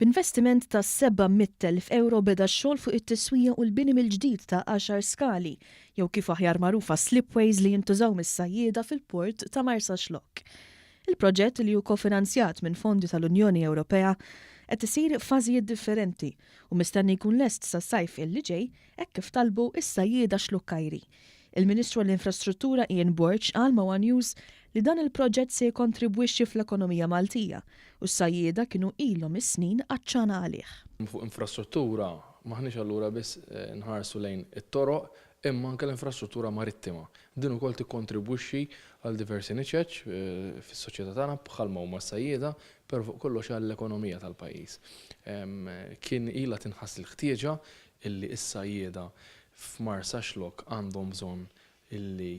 B'investiment ta' 700,000 euro beda x-xogħol fuq it-tiswija u l-bini mill-ġdid ta' 10 skali, jew kif aħjar magħrufa slipways li jintużaw mis-sajjieda fil-port ta' Marsa Xlokk. Il-proġett li hu kofinanzjat minn fondi tal-Unjoni Ewropea qed isir f'fażijiet differenti u mistenni jkun lest sa' sajf illi ġej hekk kif talbu is-sajjieda xlukkajri. Il-Ministru għall-Infrastruttura Ian Borch qal ma' One News li dan il-proġett se jkontribwixxi fl-ekonomija Maltija u s-sajjieda kienu ilhom is-snin għaċċana għalih. Fuq infrastruttura maħniex allura biss nħarsu lejn it-toroq imma anke l-infrastruttura marittima. Din ukoll tikkontribwixxi għal diversi niċeġ fis-soċjetà tagħna bħalma huma s-sajjieda per fuq kollox għall-ekonomija tal-pajjiż. Kien ilha tinħass il-ħtieġa illi s-sajjieda f'Marsa Xlokk għandhom bżonn illi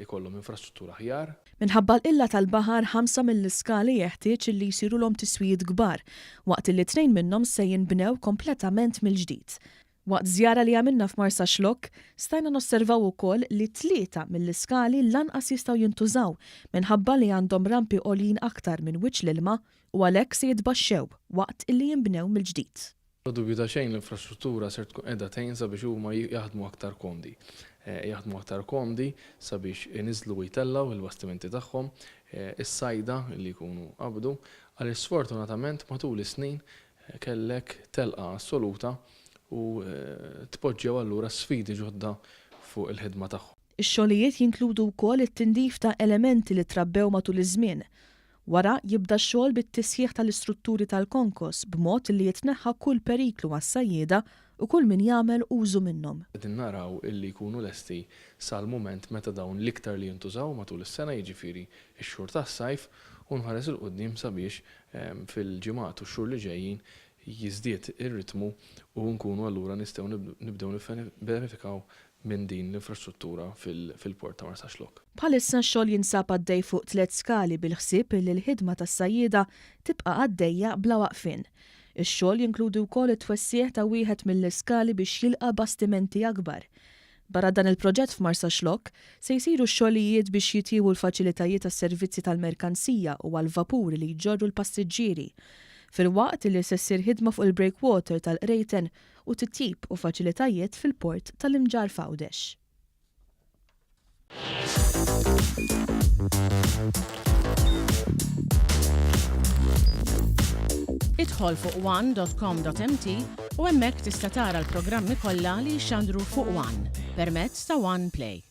ikollhom infrastruttura aħjar. Minħabba l-illa tal-baħar 5 mill-iskali jeħtieġ illi jsiruhom tiswijiet kbar, waqt li 2 minnhom se jinbnew kompletament mill-ġdid. Waqt żjara li għamilna f'Marsa Xlokk, stajna nosservaw ukoll li 3 mill-iskali lanqas jistgħu jintużaw minħabba li għandhom rampi għolin aktar minn wiċċ l-ilma u għalhekk se jitbaxxew waqt illi jinbnew mill-ġdid. Dubju ta' xejn l-infrastruttura ser tkun qiegħda tgħin sabiex huma jaħdmu aktar komdi. Jaħdmu aktar komdi sabiex iniżlu jtellaw il-bastimenti tagħhom, is-sajda li jkunu qabdu, għaliex sfortunatament matul is-snin kellek telqa assoluta u tpoġġew allura sfidi ġodda fuq il-ħidma tagħhom. Ix-xogħlijiet jinkludu wkoll it-tindif ta' elementi li trabbew matul iż-żmien. Wara jibda x-xogħol bit-tisjieħ tal-istrutturi tal-konkos b'mod li jitneħħa kull periklu għas-sajjieda u kull min jagħmel użu minnhom. Qegħdin naraw illi jkunu lesti sal-mument meta dawn l-iktar li jintużaw matul is-sena jiġifieri x-xhur tas-sajf u nħares il quddiem sabiex fil-ġimgħat u x-xhur li ġejjin jiżdied ir-ritmu u nkunu allura nistgħu nibdew nibbenefikaw minn din l-infrastruttura fil-port ta' Marsa Xlokk. Bħalissa x-xogħol jinsab għaddej fuq 3 skali bil-ħsieb li l-ħidma tas-sajjieda tibqa' għaddejja bla waqfien. Ix-xogħol jinkludi wkoll it-twessieħ ta' wieħed mill-iskali biex jilqa' bastimenti akbar. Barra dan il-proġett f'Marsa Xlokk se jsiru x-xogħlijiet biex jitjiebu l-faċilitajiet tas-servizzi tal-merkanzija u għall-vapuri li jġorru l-passiġġieri. Fil-waqt li se ssir ħidma fuq il-breakwater tal-Qrejten u titjib u faċilitajiet fil-port tal-Imġar Fawdex. Idħol fuq one.com.mt u hemmhekk tista' tara l-programmi kollha li jxandru fuq One permezz ta' One Play.